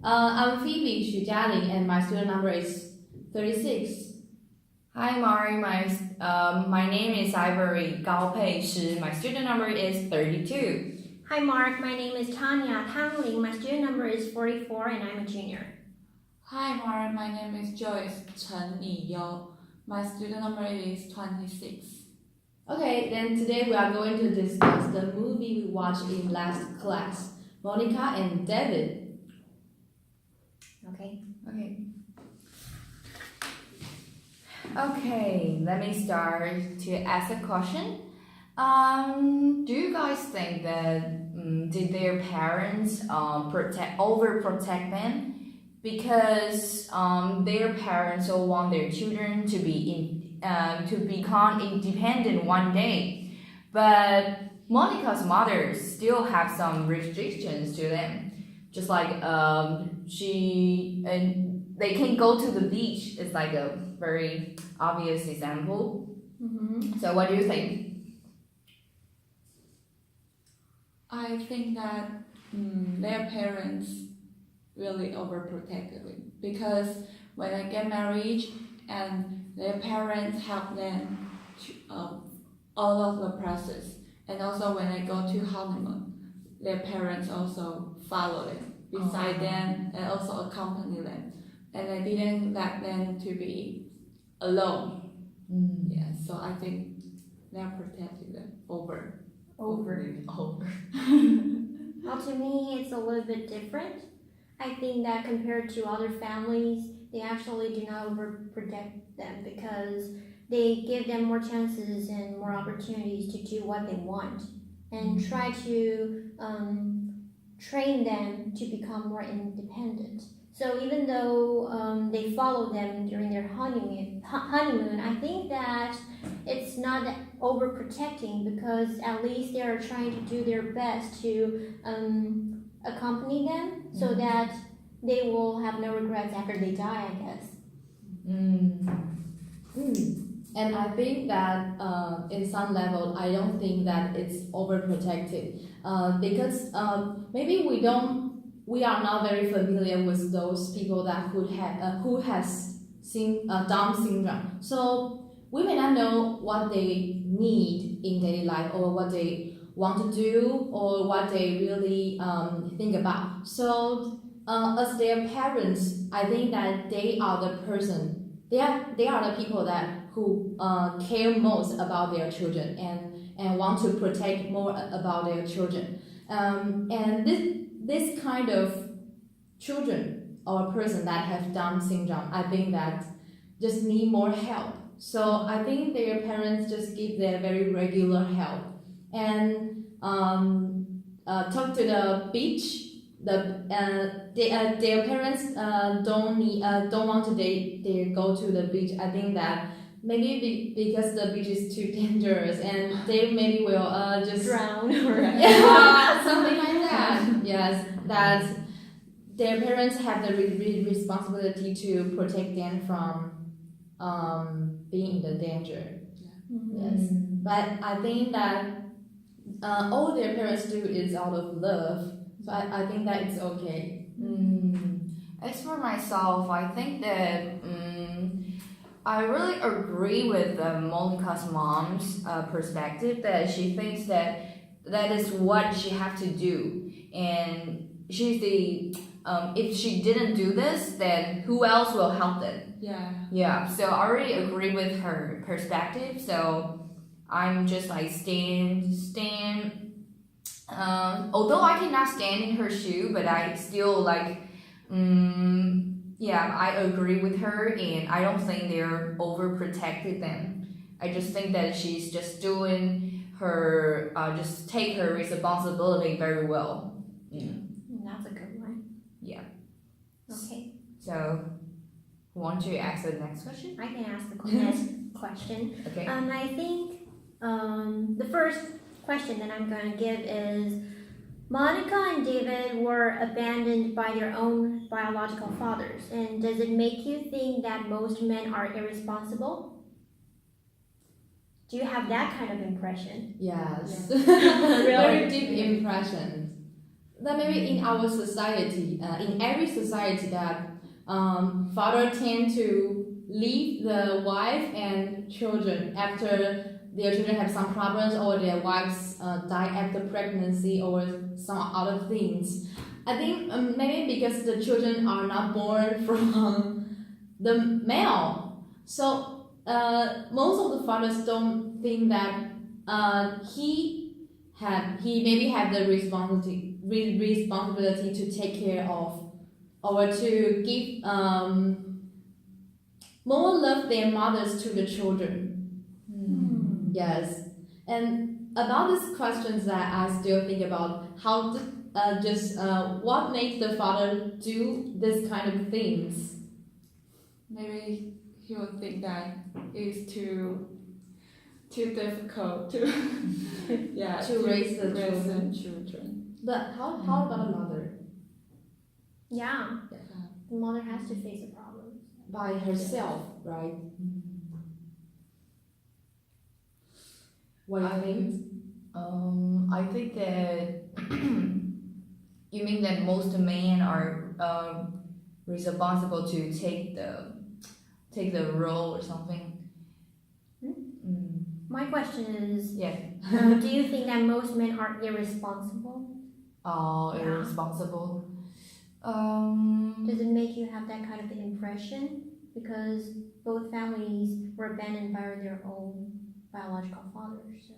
I'm Phoebe Xu Jialing, and my student number is 36. Hi Mari, my name is Ivory Gao Pei Shi. My student number is 32. Hi Mark, my name is Tanya Tang Ling. My student number is 44 and I'm a junior. Hi Mark, my name is Joyce Chen Yiyou. My student number is 26. Okay, then today we are going to discuss the movie we watched in last class, Monica and David. Okay. Okay, let me start to ask a question. Do you guys think that did their parents overprotect them because their parents all want their children to become independent one day, but Monica's mother still have some restrictions to them, just like they can go to the beach. It's like a very obvious example. So what do you think? I think that their parents really overprotected me because when I get married and their parents help them to, all of the process, and also when I go to honeymoon, their parents also follow it beside them and also accompany them, and I didn't let them to be alone. Yeah, so I think they're protecting them over. Well, to me, it's a little bit different. I think that compared to other families, they actually do not overprotect them because they give them more chances and more opportunities to do what they want and try to train them to become more independent. So even though they follow them during their honeymoon, I think that it's not overprotecting because at least they are trying to do their best to accompany them so that they will have no regrets after they die, I guess. And I think that in some level, I don't think that it's overprotected because maybe we are not very familiar with those people that who has Down syndrome. So we may not know what they need in daily life or what they want to do or what they really think about. So as their parents, I think that they are the person. They are the people who care most about their children and want to protect more about their children. And this kind of children or person that have Down syndrome, I think that just need more help. So I think their parents just give their very regular help and talk to the beach. Their parents don't want to they go to the beach. I think that maybe because the beach is too dangerous and they maybe will just drown or something like that. Yes, that their parents have the responsibility to protect them from being in the danger. Yes, but I think that all their parents do is out of love. So I think that it's okay. As for myself, I think that I really agree with Monica's mom's perspective that she thinks that is what she have to do, and she's the if she didn't do this, then who else will help them? Yeah. So I already agree with her perspective. So I'm just like stand. Although I cannot stand in her shoe, but I still like. Yeah, I agree with her, and I don't think they're overprotected them. I just think that she's just doing her, just take her responsibility very well. That's a good one. Yeah. Okay. So, want to ask the next question? I can ask the next question. Okay. I think the first question that I'm going to give is Monica and David were abandoned by their own biological fathers, and does it make you think that most men are irresponsible? Do you have that kind of impression? Yes. Really? Very deep impression. that maybe in our society, in every society, that father tend to leave the wife and children after their children have some problems or their wives die after pregnancy or some other things. I think maybe because the children are not born from the male, so most of the fathers don't think that he maybe had the responsibility to take care of or to give more love their mothers to the children. Yes, and about these questions that I still think about how to, what makes the father do this kind of things. Maybe he would think that it's too difficult to To raise the children. But how about a mother? Yeah, the mother has to face the problem. By herself, right? What do you think? I think that you mean that most men are responsible to take the role or something. My question is, Yeah. do you think that most men are irresponsible? Yeah. Irresponsible. Does it make you have that kind of an impression? Because both families were abandoned by their own biological fathers. So.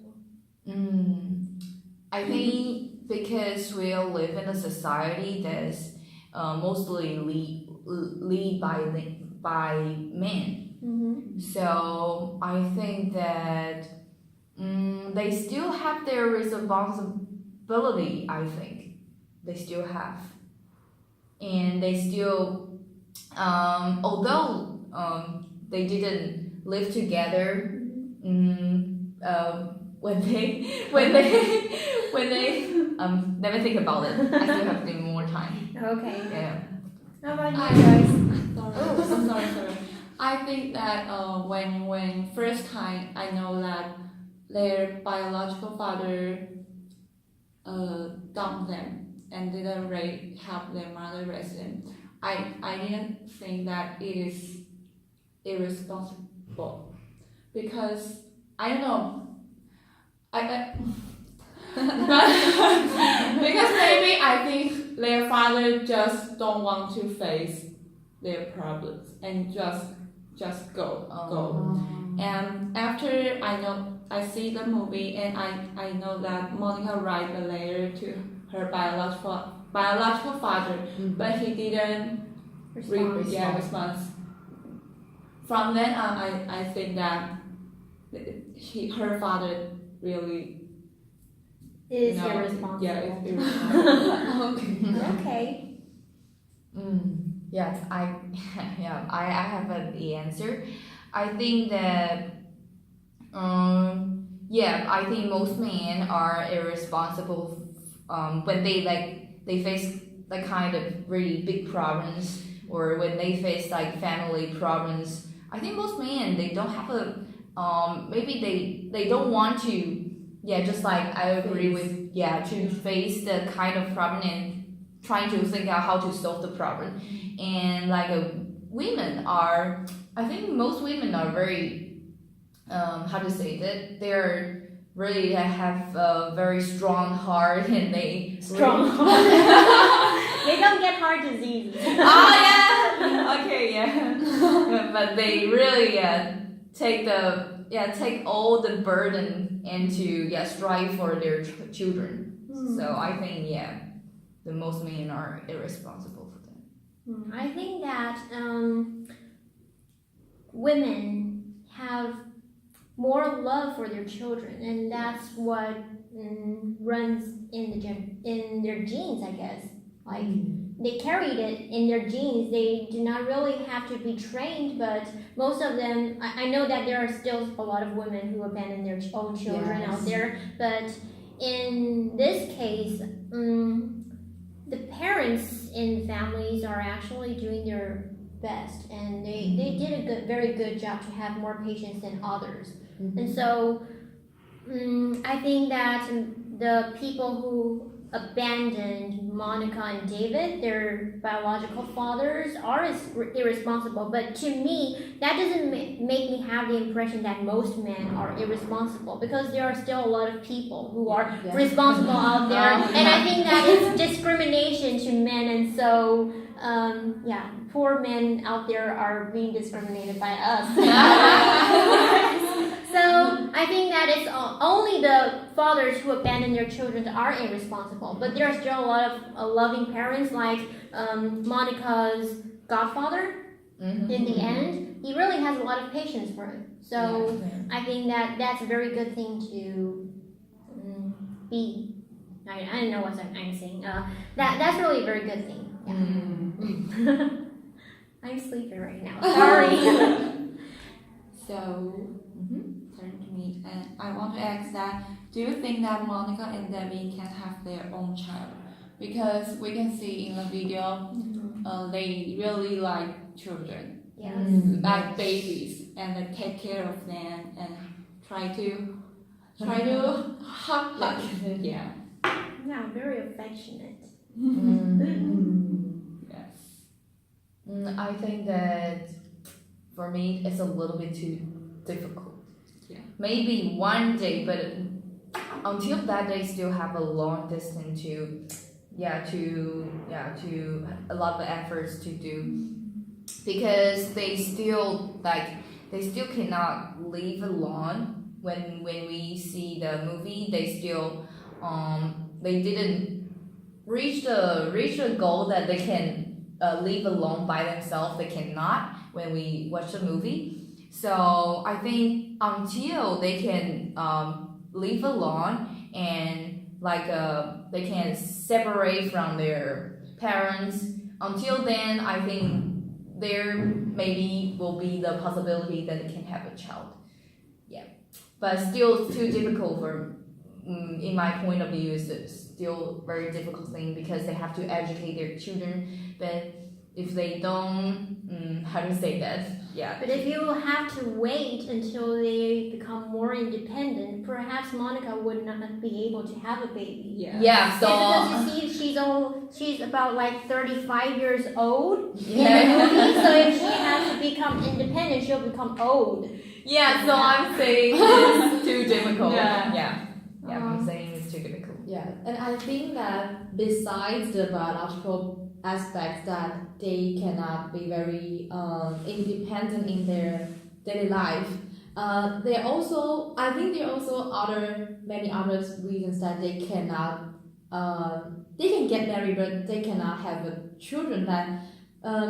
I think because we all live in a society that's mostly lead by men. So I think that they still have their responsibility. I think they still have, and they still, although they didn't live together. When they let me think about it. I still have to more time. Okay. Yeah. How about you guys? Sorry. I think that when first time I know that their biological father dumped them and didn't help their mother raise them, I didn't think that it is irresponsible, because I don't know. Because maybe I think their father just don't want to face their problems and just go. And after I see the movie and I know that Monica write a letter to her biological father, but he didn't respond. From then on, I think that her father really Is irresponsible. Yeah, it's irresponsible. Okay. Yes, I have the answer. I think that I think most men are irresponsible when they face like kind of really big problems, or when they face like family problems. I think most men, they don't have a maybe they don't want to, just like I agree with, to face the kind of problem and trying to think out how to solve the problem. And like women are, I think most women are very how to say that, they're really have a very strong heart, and they Strong heart. They don't get heart disease. But they really take all the burden and to strive for their children. So I think the most men are irresponsible for that. I think that women have more love for their children, and that's what runs in their genes, I guess. Like they carried it in their genes. They do not really have to be trained, but most of them, I know that there are still a lot of women who abandon their own children out there, but in this case, the parents in families are actually doing their best, and they did a very good job to have more patience than others. And so I think that the people who abandoned Monica and David, their biological fathers, are irresponsible. But to me, that doesn't make me have the impression that most men are irresponsible, because there are still a lot of people who are responsible out there, and I think that is discrimination to men, and so poor men out there are being discriminated by us. So I think that it's only the fathers who abandon their children are irresponsible, but there are still a lot of loving parents, like Monica's godfather. In the end, he really has a lot of patience for him. So I think that that's a very good thing to be. I don't know what I'm saying. That's really a very good thing. Yeah. I'm sleeping right now. Sorry. So, turn to me, and I want to ask that, do you think that Monica and Debbie can have their own child? Because we can see in the video, they really like children, Yes. like babies, and they take care of them and try to hug them. Yeah. Yeah, very affectionate. Yes. I think that for me it's a little bit too difficult. Yeah. Maybe one day, but until that day, still have a long distance to a lot of efforts to do, because they still cannot live alone. When we see the movie, they still they didn't reach the goal that they can live alone by themselves. They cannot when we watch the movie. So I think until they can live alone and they can separate from their parents, until then I think there maybe will be the possibility that they can have a child. Yeah, but still too difficult for in my point of view, is still very difficult thing, because they have to educate their children. But if they don't, how to say that? Yeah. But if you have to wait until they become more independent, perhaps Monica would not be able to have a baby. Yeah. So Because you see, she's about like 35 years old. yeah. So if she has to become independent, she'll become old. Yeah. So I'm saying it's too difficult. Yeah. I'm saying it's too difficult. Yeah, and I think that besides the biological aspects, that they cannot be very independent in their daily life, I think there are also many other reasons that they cannot they can get married, but they cannot have children. That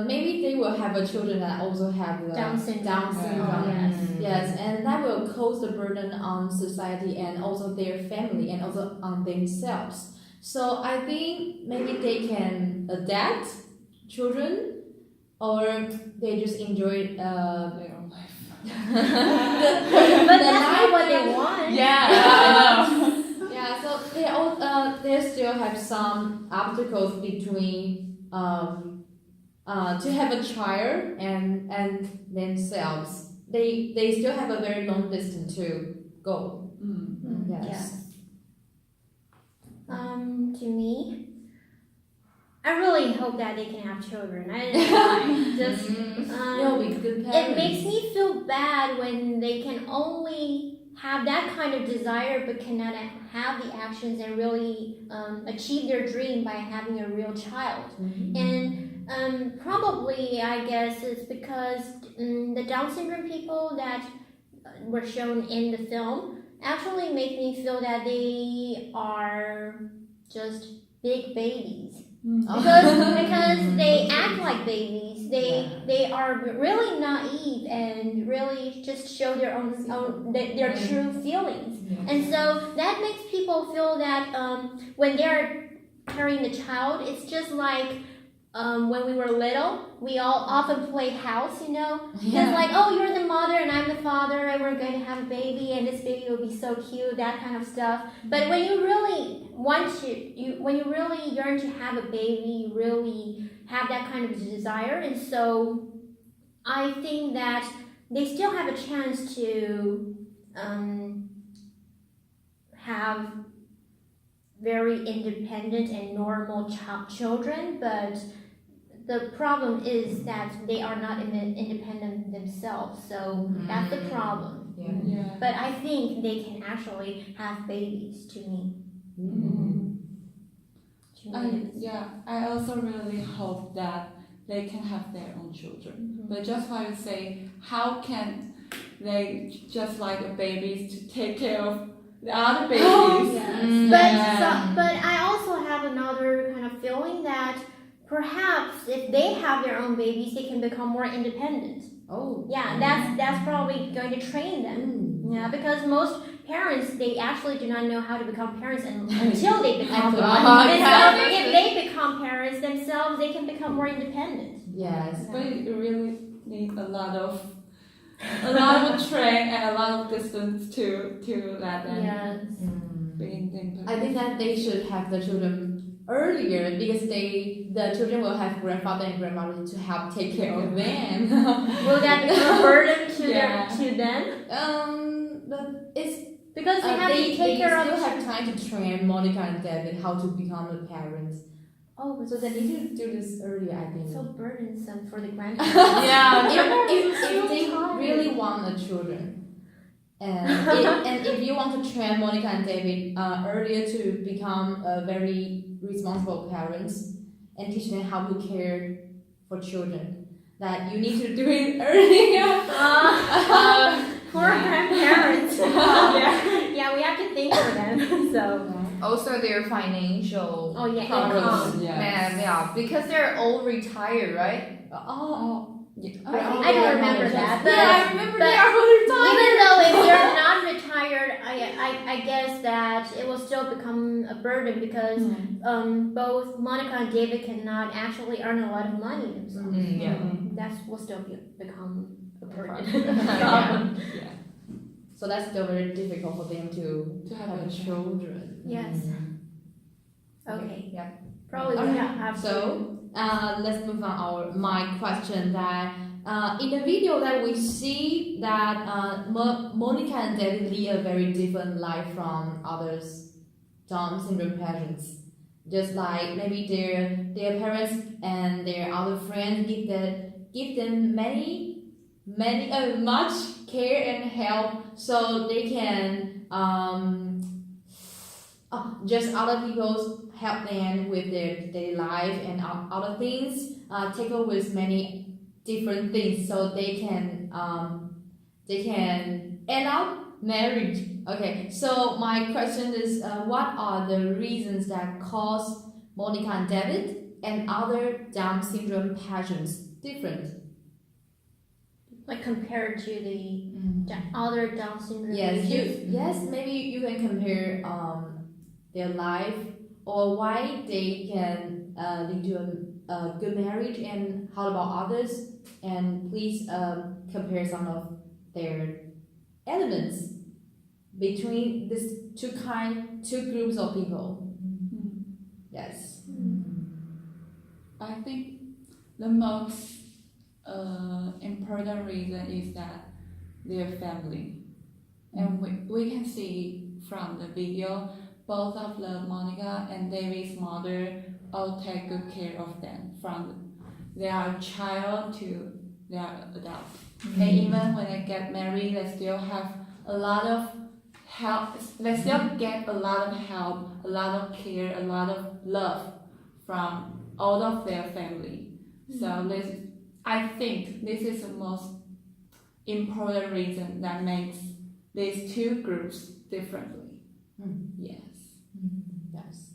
maybe they will have a children that also have the Down syndrome. Down syndrome. Yes. Yes, and that will cause the burden on society and also their family and also on themselves. So I think maybe they can adapt children, or they just enjoy Their own life. But that's not what they want. Yeah, so they still have some obstacles between to have a child and themselves. They still have a very long distance to go. Yes. To me, I really hope that they can have children. I don't know why. Just They'll be good parents. it makes me feel bad when they can only have that kind of desire but cannot have the actions and really achieve their dream by having a real child. And probably, I guess, it's because the Down syndrome people that were shown in the film actually make me feel that they are just big babies. Because they act like babies. They are really naive and really just show their their true feelings. And so that makes people feel that when they're carrying the child, it's just like when we were little, we all often play house, you know? It's like, oh, you're the mother and I'm the father and we're going to have a baby and this baby will be so cute, that kind of stuff. But when you really when you really yearn to have a baby, you really have that kind of desire. And so I think that they still have a chance to have very independent and normal children, but the problem is that they are not independent themselves, so that's the problem. Yeah. Yeah. But I think they can actually have babies to me. I also really hope that they can have their own children. But just want to say, how can they just like the babies to take care of the other babies? But I also have another kind of feeling that perhaps if they have their own babies, they can become more independent. Oh. Yeah, that's probably going to train them. Yeah, because most parents, they actually do not know how to become parents until they become Exactly. one. And so if they become parents themselves, they can become more independent. Yes. But you really need a lot of train and a lot of distance to let them Yes. be independent. I think that they should have the children earlier because the children will have grandfather and grandmother to help take care of them. Will that become a burden to Yeah. to them? But it's Because they have to take care still of. have time to train Monica and David how to become a parents. Oh, So they need to do this earlier, I think. so burdensome for the grandparents. Yeah. if they really want the children, and if you want to train Monica and David earlier to become very responsible parents and teach them how to care for children, that you need to do it earlier. Poor grandparents. Yeah, we have to think for them. So. Also, their financial Oh yeah, problems. income. Yeah, because they're all retired, right? I don't remember that, but Yeah, I remember they are all retired. even though if they're not retired, I guess that it will still become a burden because both Monica and David cannot actually earn a lot of money themselves. Yeah. That will still become a burden. Yeah. So that's still very difficult for them to have a children. Yes. Okay. Yeah. Probably we Okay. have So let's move on my question that in the video that we see that Monica and David lead a very different life from others Down syndrome patients. Just like maybe their parents and their other friends give them much care and help so they can just other people help them with their daily life and other things, tackle with many different things so they can end up married. Okay, so my question is, what are the reasons that cause Monica and David and other Down syndrome patients different? like compared to the other Down syndrome Yes, patients. maybe you can compare their life or why they can lead to a good marriage and how about others, and please compare some of their elements between these two groups of people. Yes. I think the most important reason is that their family, and we can see from the video both of the Monica and David's mother all take good care of them from their child to their adult. And even when they get married, they still have a lot of help. They still get a lot of help, a lot of care, a lot of love from all of their family. So I think this is the most important reason that makes these two groups differently. Yes. Yes.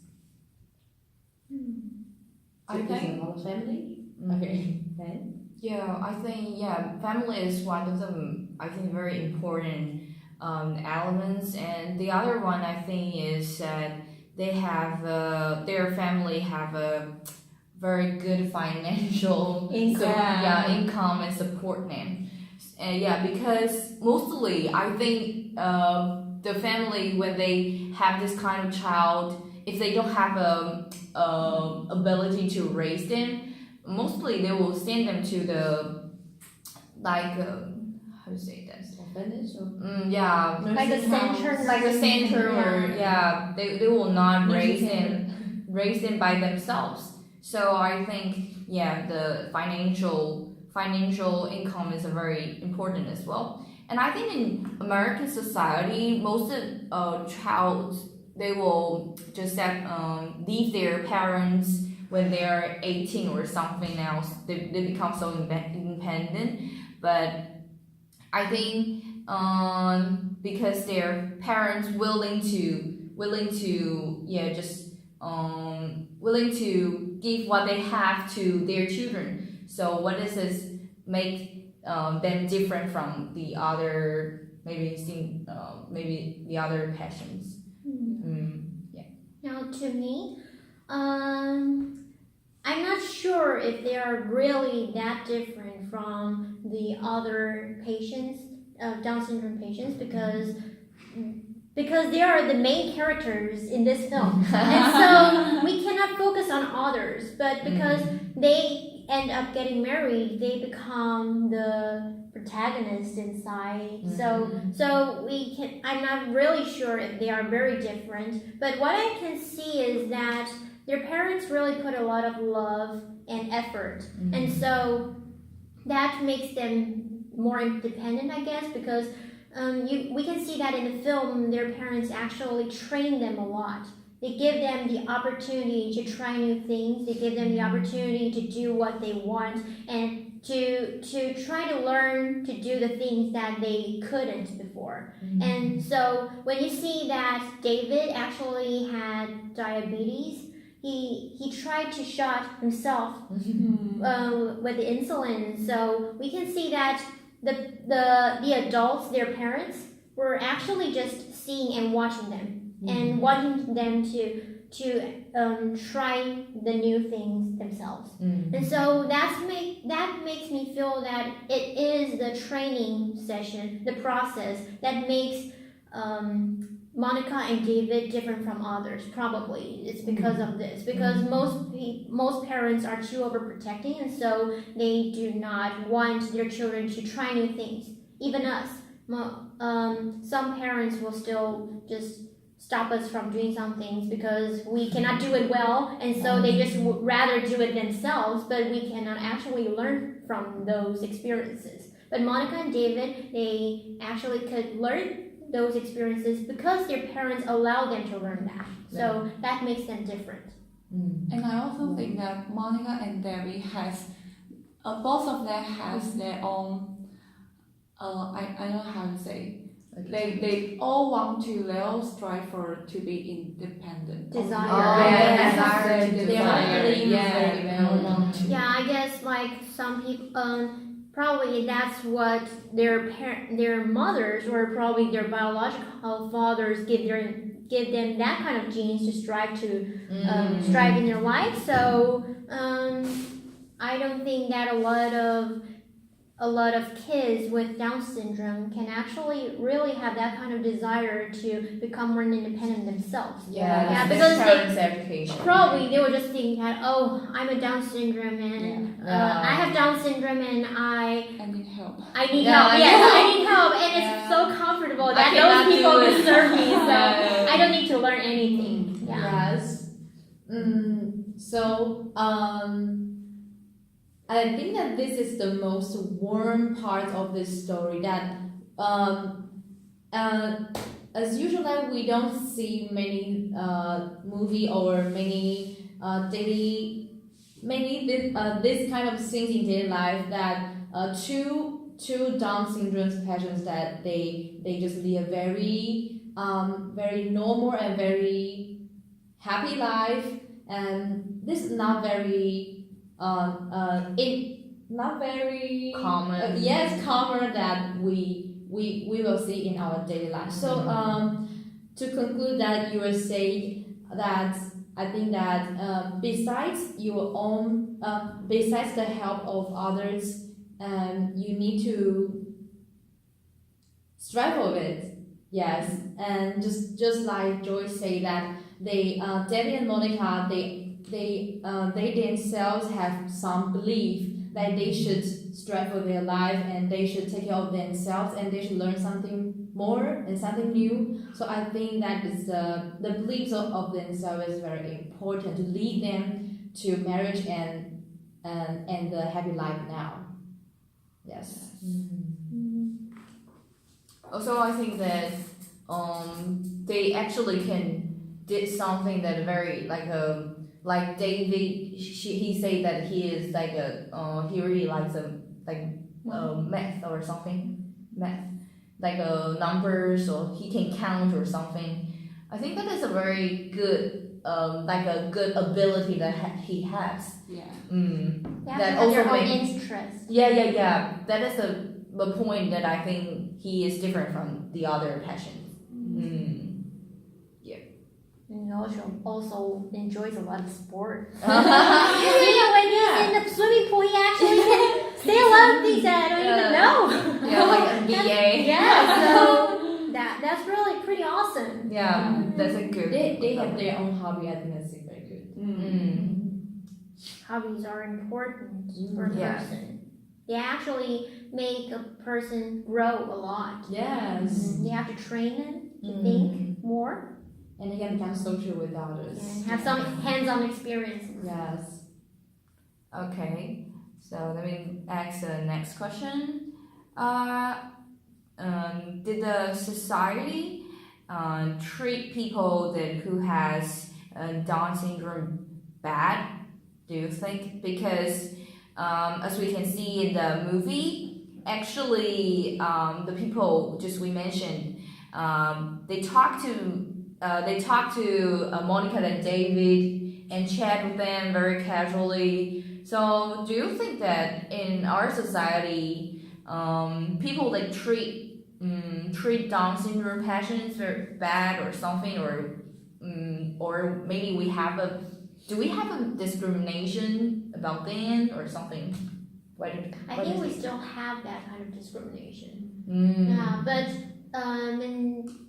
I So think- it's about family. Okay. Then. Yeah, I think family is one of the very important elements, and the other one I think is that they have their family have a very good financial Income. income and support them. And because mostly I think the family when they have this kind of child, if they don't have ability to raise them, mostly they will send them to the how to say that, orphanage or Yeah, Like a nursing house. center. it's like a center where they will not raise them by themselves. So I think the financial income is a very important as well. And I think in American society, most of child they will just leave their parents when they're 18 or something else. They become so independent. But I think because their parents willing to give what they have to their children. So what does this make them different from the other maybe the other passions? Now, to me, I'm not sure if they are really that different from the other patients, Down syndrome patients, because they are the main characters in this film, and so we cannot focus on others. But because they end up getting married, they become the protagonist inside. So we can. I'm not really sure if they are very different. But what I can see is that their parents really put a lot of love and effort, and so that makes them more independent, I guess, because we can see that in the film, their parents actually train them a lot. They give them the opportunity to try new things. They give them the opportunity to do what they want and to try to learn to do the things that they couldn't before. And so when you see that David actually had diabetes, he tried to shot himself with the insulin. So we can see that the adults, their parents, were actually just seeing and watching them and wanting them to try the new things themselves. And so that makes me feel that it is the training session, the process that makes Monica and David different from others. Probably it's because of this, because most parents are too overprotecting, and so they do not want their children to try new things. Even us, some parents will still just stop us from doing some things because we cannot do it well, and so they just would rather do it themselves, but we cannot actually learn from those experiences. But Monica and David, they actually could learn those experiences because their parents allow them to learn that. So that makes them different. And I also think that Monica and Debbie has both of them has their own I don't know how to say. They all strive for to be independent. Desire. Yeah, I guess like some people, probably that's what their mothers or probably their biological fathers give them that kind of genes to strive strive in their life. So I don't think that a lot of kids with Down syndrome can actually really have that kind of desire to become more independent themselves. Because parents' education. Probably they would just think that, oh, I'm a Down syndrome and I have Down syndrome and I need help. I need help. Yes, I need help, and it's so comfortable that those people deserve me, so I don't need to learn anything. Yes. So I think that this is the most warm part of this story. That as usual, we don't see many movie or many this kind of things in daily life that two Down syndrome patients that they just lead a very very normal and very happy life, and this is not very not very common. Common that we will see in our daily life. So to conclude that, you will say that I think that besides your own besides the help of others, you need to strive for it. Yes, and just like Joyce say that Debbie and Monica, they themselves have some belief that they should strive for their life and they should take care of themselves and they should learn something more and something new. So I think that is the beliefs of themselves is very important to lead them to marriage and the happy life now. Yes. Also, I think that they actually did something that very like David. He said that he is like he really likes math or something, like numbers, or he can count or something. I think that is a very good like a good ability that he has. Yeah. They have That to have their also own makes- interest. Yeah. That is the point that I think he is different from the other passions. And he also enjoys a lot of sport. Yeah. When he's in the swimming pool, he actually can say a lot of things that I don't even know. Yeah, like NBA. Yeah, so that's really pretty awesome. Yeah, that's a good. They have their own hobby. I think that's very good. Hobbies are important for a Yeah. person. They actually make a person grow a lot. Yes. You have to train them to think more And they can become social with others. and have some hands-on experience. Yes. Okay, so let me ask the next question. Did the society treat people who has Down syndrome bad? Do you think? Because as we can see in the movie, actually the people just we mentioned, they talk to Monica and David and chat with them very casually. So do you think that in our society, people that treat Down syndrome patients very bad or something, or maybe do we have a discrimination about them or something? I think we still have that kind of discrimination. Mm. Yeah, but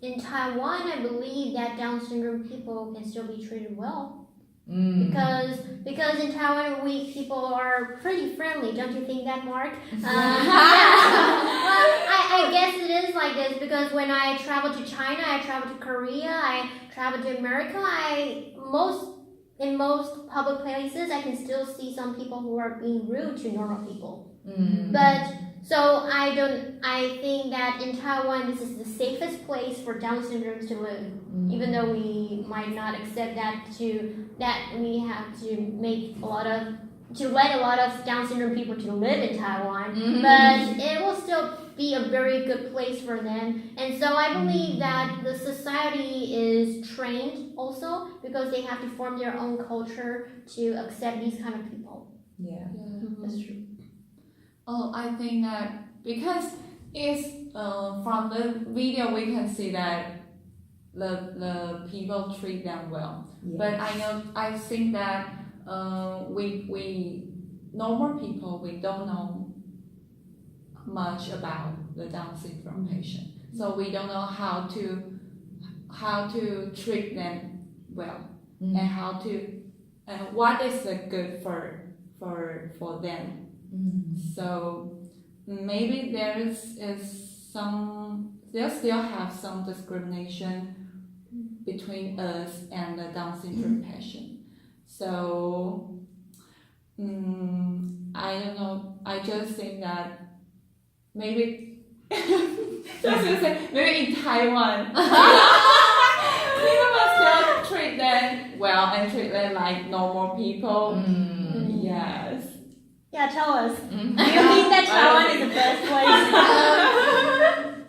in Taiwan, I believe that Down syndrome people can still be treated well. Because in Taiwan people are pretty friendly, don't you think that, Mark? Well, I guess it is like this because when I travel to China, I travel to Korea, I travel to America, in most public places I can still see some people who are being rude to normal people. But so I think that in Taiwan this is the safest place for Down syndromes to live. Even though we might not accept that we have to let a lot of Down syndrome people to live in Taiwan, but it will still be a very good place for them. And so I believe that the society is trained also because they have to form their own culture to accept these kind of people. Yeah. That's true. Oh, I think that because it's from the video we can see that the people treat them well. Yeah. But I think that we normal people we don't know much about the Down syndrome patient, so we don't know how to treat them well and how to what is the good for them. So maybe there still have some discrimination between us and the Down syndrome patient. So I don't know. I just think that maybe maybe in Taiwan people must still treat them well and treat them like normal people. Yes. Yeah, tell us. Do you think that Taiwan is the best place?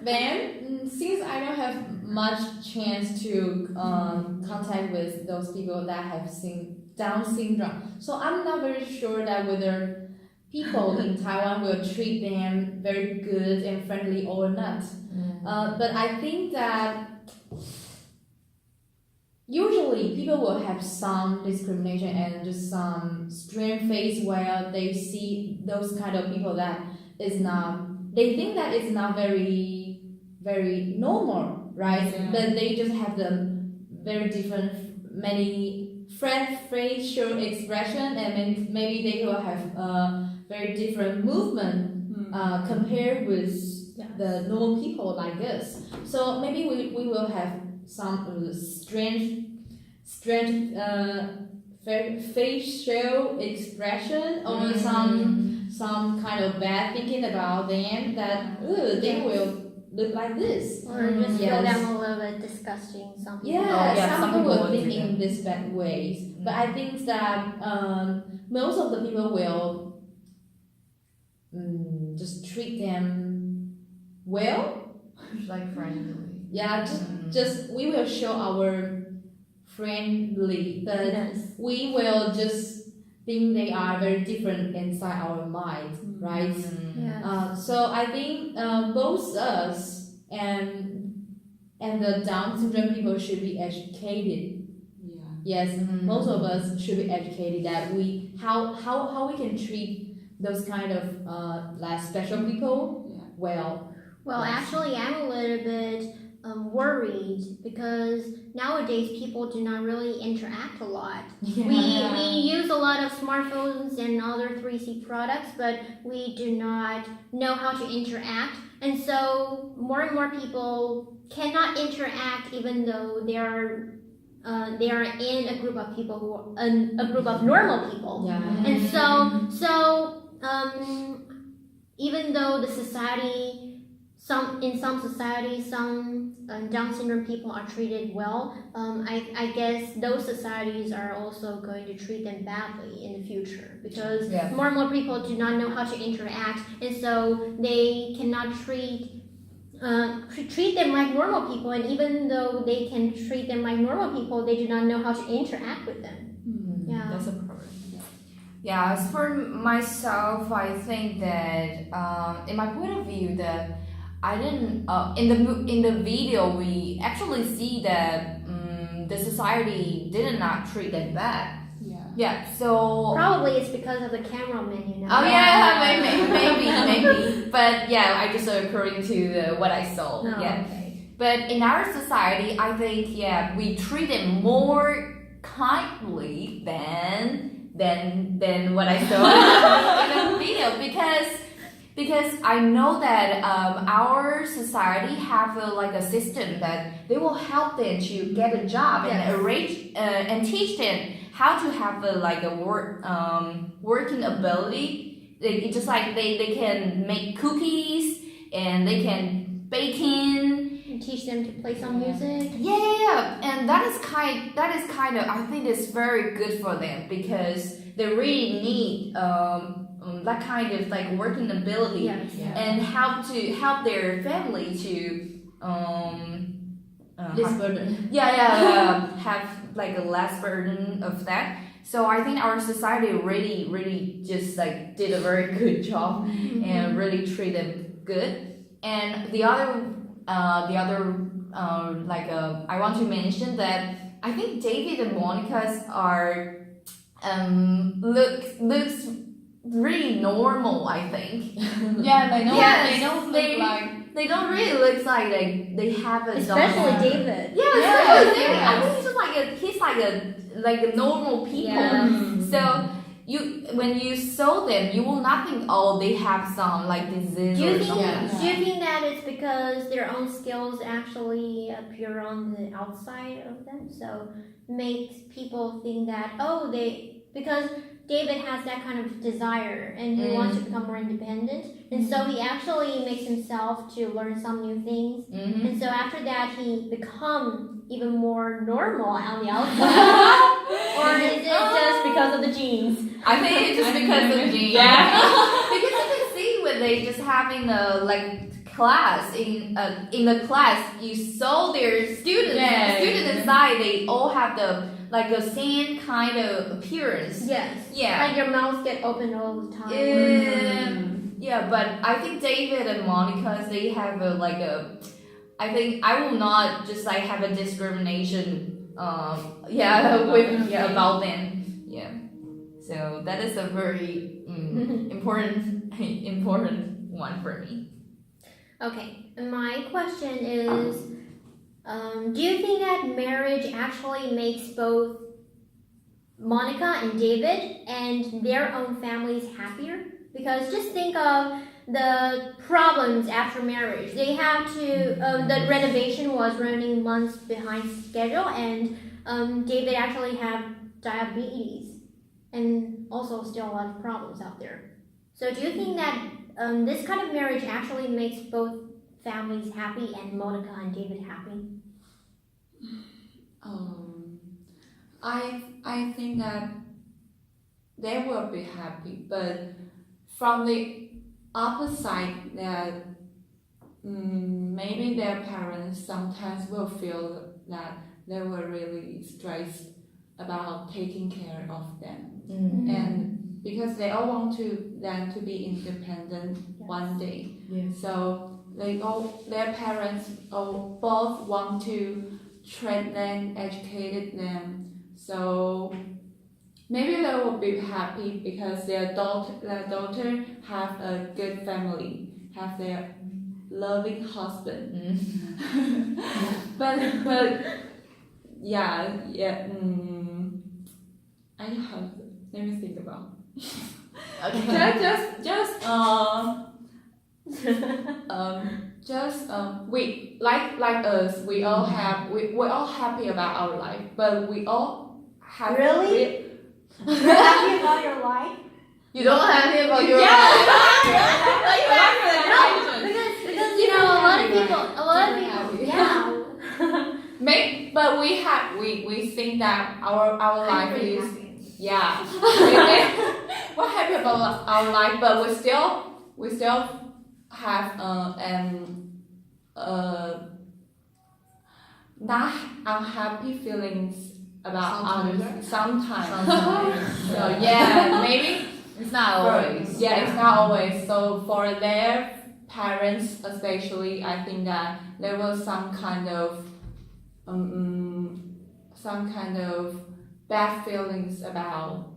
Then, since I don't have much chance to contact with those people that have Down syndrome, so I'm not very sure that whether people in Taiwan will treat them very good and friendly or not. But I think that usually people will have some discrimination and just some strange face where they see those kind of people that is not, they think that it's not very, very normal, right? Yeah. But they just have the very different, many facial expression, and maybe they will have very different movement compared with the normal people like us. So maybe we will have some strange facial expression, or some kind of bad thinking about them, that they will look like this. Or just feel Yes. them a little bit disgusting, something. Yeah, some people will do think that. in this bad ways, but I think that most of the people will just treat them well. Like friendly. Yeah, just we will show our friendly, but Yes. we will just think they are very different inside our mind, right? Yeah. So I think both us and the Down syndrome people should be educated. Yeah. Yes, most of us should be educated that how we can treat those kind of like special people Yeah. well. Well, Yes. actually, I'm a little bit worried because nowadays people do not really interact a lot. We use a lot of smartphones and other 3C products, but we do not know how to interact. And so more and more people cannot interact even though they are in a group of people a group of normal people. Yeah. And even though the society, in some societies, some Down syndrome people are treated well, I guess those societies are also going to treat them badly in the future, because more and more people do not know how to interact, and so they cannot treat them like normal people, and even though they can treat them like normal people, they do not know how to interact with them. Yeah. That's a problem. Yeah, as for myself, I think that in my point of view, that I didn't in the video we actually see that the society did not treat them bad. Yeah. Yeah, so Probably it's because of the cameraman, you know. oh yeah, maybe. But yeah, I just according to what I saw. No, Yeah. okay. But in our society, I think we treat them more kindly than what I saw in the video, because I know that our society have a system that they will help them to get a job and arrange and teach them how to have a working ability. It's just like they can make cookies and they can baking. And teach them to play some music. Yeah, and that is kind of I think it's very good for them, because they really need that kind of working ability Yes. and help their family to This burden. have a less burden of that. So I think our society really just did a very good job and really treat them good. And the other I want to mention that I think David and Monica's are looks really normal, I think. Yeah, they don't. Yes, they don't look they- like. They don't really look like they have a Especially dog. David. Yeah, Yeah, especially David. yeah. I think he's like a normal people. Yeah. So when you saw them, you will not think, oh, they have some disease Do you or think? something. Do you think that it's because their own skills actually appear on the outside of them, so makes people think that because David has that kind of desire and he wants to become more independent, and so he actually makes himself to learn some new things, Mm-hmm. and so after that he becomes even more normal on the outside, or is it just because of the genes? I think it's just because of genes. Yeah. Because you can see when they just having a class in the class, you saw their students. Yeah. The students inside, they all have the same kind of appearance. Yes. Yeah. Like your mouth get open all the time. Yeah, but I think David and Monica, they have I think I will not just have a discrimination about them. Yeah. So that is a very important one for me. Okay, my question is, do you think that marriage actually makes both Monica and David and their own families happier? Because just think of the problems after marriage. They have to, the renovation was running months behind schedule, and David actually had diabetes and also still a lot of problems out there. So do you think that this kind of marriage actually makes both families happy and Monica and David happy? I think that they will be happy, but from the opposite, that maybe their parents sometimes will feel that they were really stressed about taking care of them, and because they all want them to be independent one day. Yes. So their parents all both want to train them, educate them. So maybe they will be happy because their daughter have a good family, have their loving husband. but yeah. I have. Let me think about. We like us. We all have. We're all happy about our life, but we all have. Really? You're happy about your life? You don't happy about your Because you know, a lot of people, yeah. But we think that our life is yeah. We're happy about our life, but we still have not unhappy feelings about others sometimes. So yeah, maybe It's not always. yeah, it's not always. So for their parents especially, I think that there was some kind of bad feelings about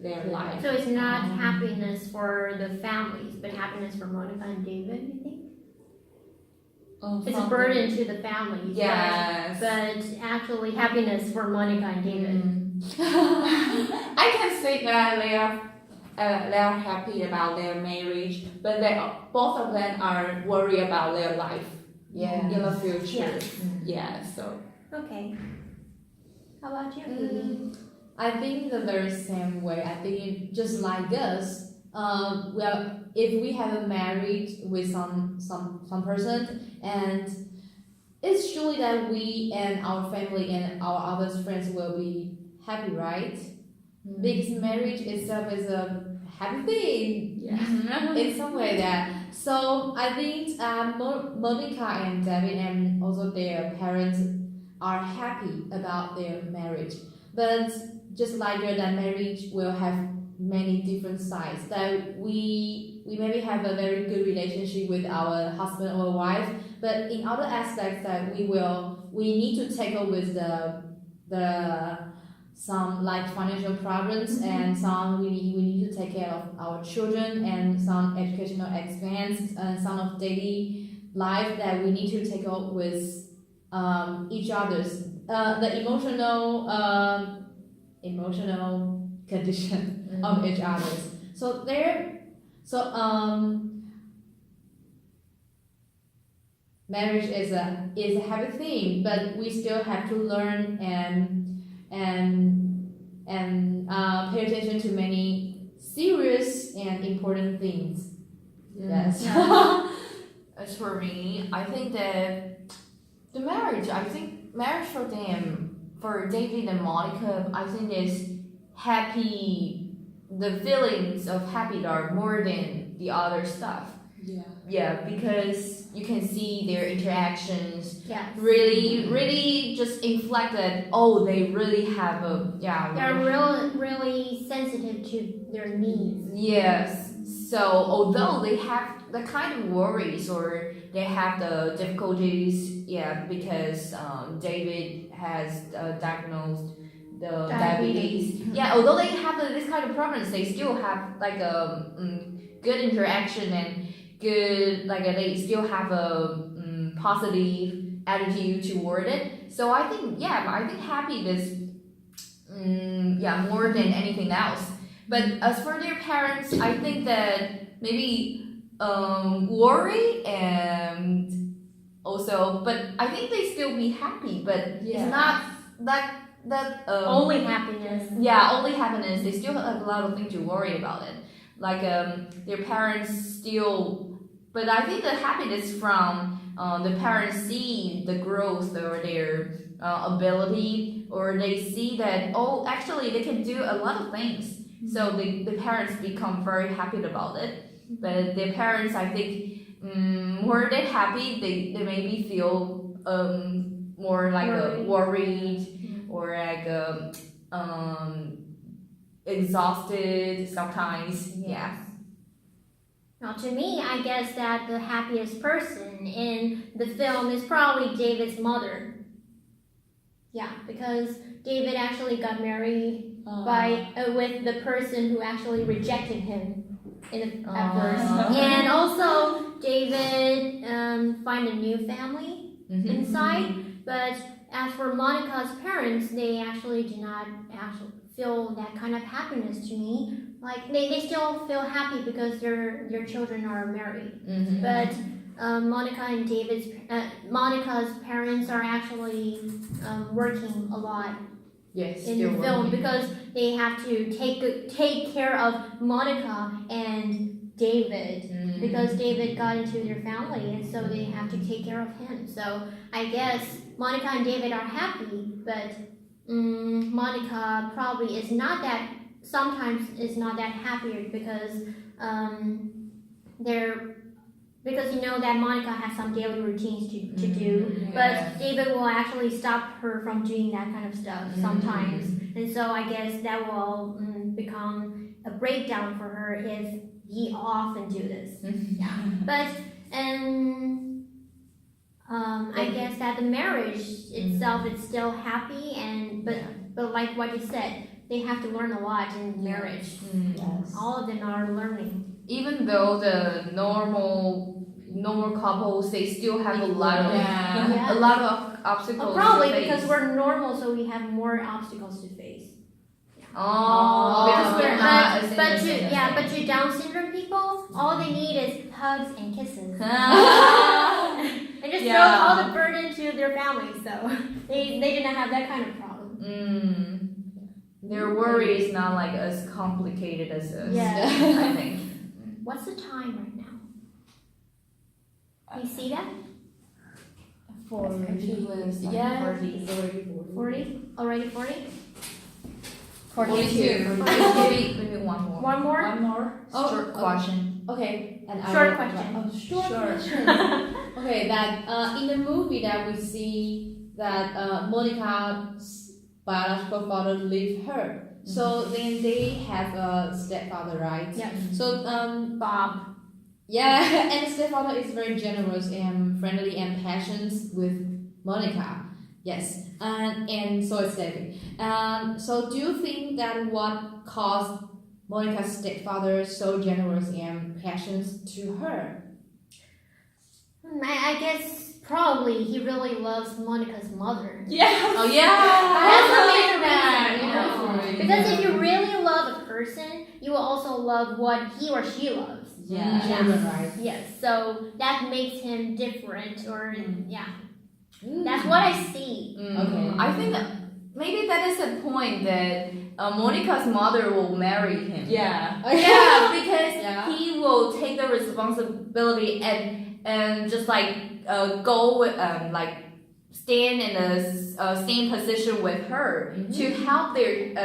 their life. So it's not happiness for the families, but happiness for Monica and David, you think? It's a burden to the families. Yes. But actually happiness for Monica and David. I can say that they are happy about their marriage, but both of them are worried about their life in the future. Yeah. So. Okay. How about you, Phoebe? I think the very same way. I think just like us, well, if we have a marriage with some person, and it's surely that we and our family and our other friends will be happy, right? Because marriage itself is a happy thing. Yeah. In some way that. So I think Monica and David and also their parents are happy about their marriage, but just like that marriage will have many different sides. That we maybe have a very good relationship with our husband or wife, but in other aspects that we need to tackle with the some like financial problems, and some we need to take care of our children, and some educational expense, and some of daily life that we need to tackle with each other's the emotional condition of each other's. Marriage is a happy thing, but we still have to learn and pay attention to many serious and important things. Yes. As for me, I think that the marriage for them, for David and Monica, I think is happy. The feelings of happy are more than the other stuff. Yeah. Yeah, because you can see their interactions Yes. really just inflect that, oh, they really have They're really sensitive to their needs. Yes. So although they have the kind of worries or they have the difficulties, because David has diagnosed the diabetes. Yeah, although they have this kind of problems, they still have like a good interaction and good, like they still have a positive attitude toward it. So I think happiness more than anything else. But as for their parents, I think that maybe worry and also, but I think they still be happy. But it's not that Only happiness. yeah, only happiness. They still have a lot of things to worry about it. Like their parents still, but I think the happiness from the parents see the growth or their ability, or they see that actually they can do a lot of things. So the parents become very happy about it. But their parents, I think, more than happy, they maybe feel more like worried or like exhausted sometimes. Yeah. Now, to me, I guess that the happiest person in the film is probably David's mother. Yeah, because David actually got married with the person who actually rejected him at first, and also David find a new family inside. But as for Monica's parents, they actually do not actually feel that kind of happiness to me. Like they still feel happy because their children are married. But Monica's parents are actually working a lot in the film because they have to take care of Monica and David because David got into their family, and so they have to take care of him. So I guess Monica and David are happy, but Monica probably is not that. Sometimes is not that happier because because you know that Monica has some daily routines to do, but David will actually stop her from doing that kind of stuff sometimes, and so I guess that will become a breakdown for her if he often do this. But I guess that the marriage itself is still happy, and but like what you said, they have to learn a lot in marriage. Yes. All of them are learning. Even though the normal couples, they still have a lot of obstacles. Probably to face. because we're normal, so we have more obstacles to face. Because we're not as innocent as but to Down syndrome people, all they need is hugs and kisses. And just throw all the burden to their families, so they do not have that kind of problem. Their worry is not like as complicated as us. I think. What's the time right now? You see that? 40. Yeah. 40. It's already 40. 40? Already 40? 42. Maybe one more. One more? One more. Short question. Okay. And Short question. Short question. Okay, that in the movie that we see that Monica's biological father leave her. So then they have a stepfather, right? Yes. So Bob. yeah, and the stepfather is very generous and friendly and passionate with Monica. Yes, and so is David. So do you think that what caused Monica's stepfather so generous and passionate to her? I guess probably he really loves Monica's mother. Yes. Oh yeah. That's the main that, reason, you know. yeah. Because if you really love a person, you will also love what he or she loves. Yeah. Children, right? Yes, so that makes him different, or that's what I see. Okay. I think that maybe that is the point that Monica's mother will marry him. Yeah. Yeah, because Yeah. he will take the responsibility and just like go with, like stand in the same position with her to help their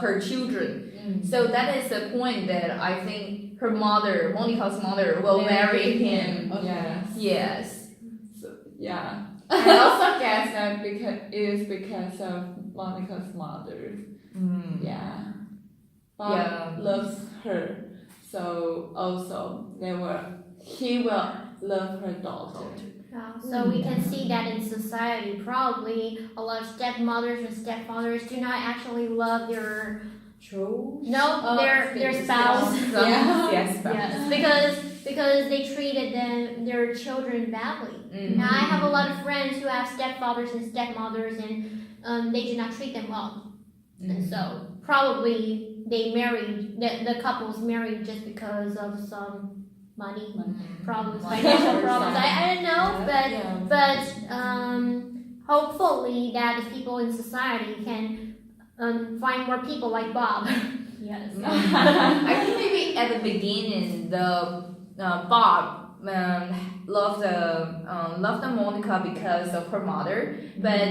her children. So that is the point that I think her mother, Monica's mother, will marry him. Okay. Yes. Yeah. I also guess that because of Monica's mother. Yeah. Bob Yeah. loves her. So also he will love her daughter. So we can see that in society, probably a lot of stepmothers and stepfathers do not actually love their their spouse. Yeah. Yes. Yes, because they treated their children badly. Now I have a lot of friends who have stepfathers and stepmothers, and they do not treat them well. And so probably they married, the couples married just because of some money problems, financial problems. I don't know, but hopefully that the people in society can find more people like Bob. Yes. I think maybe at the beginning, Bob loved the Monica because of her mother, but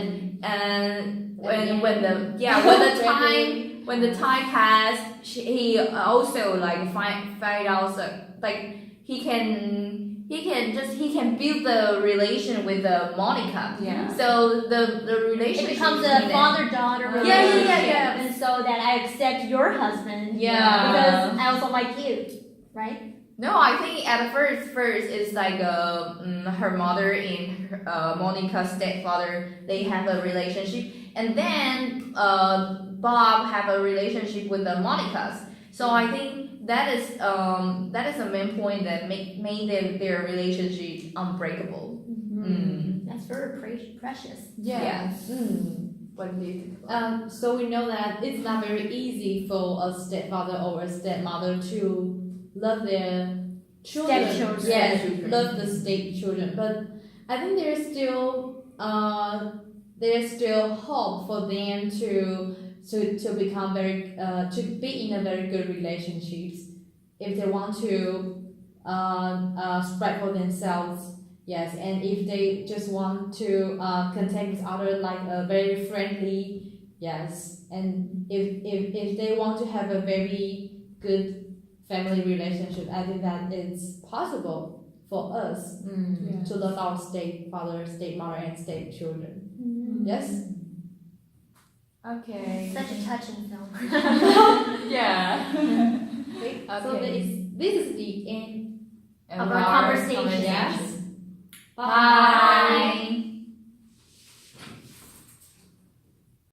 when the time passed, he also like find out like he can build the relation with Monica. Yeah. So the relationship It becomes a between them- father-daughter Yeah, relationship, yeah. and so that I accept your husband. Yeah. Because I also like you, right? No, I think at first it's like her mother and Monica's stepfather, they have a relationship, and then Bob have a relationship with the Monica's. So I think that is the main point that made their relationship unbreakable. That's very precious. Yes. What do you think about that? So we know that it's not very easy for a stepfather or a stepmother to love their children. Stepchildren. Yes, Stepchildren. love the stepchildren. But I think there's still hope for them to become to be in a very good relationships if they want to spread for themselves. Yes, and if they just want to contact with others like a very friendly, yes, and if they want to have a very good family relationship, I think that it's possible for us to love our stepfather, stepmother, and stepchildren. Yes. Okay. Such a touching film. Yeah. So this is the end And of our conversation. Yes. Bye. Bye.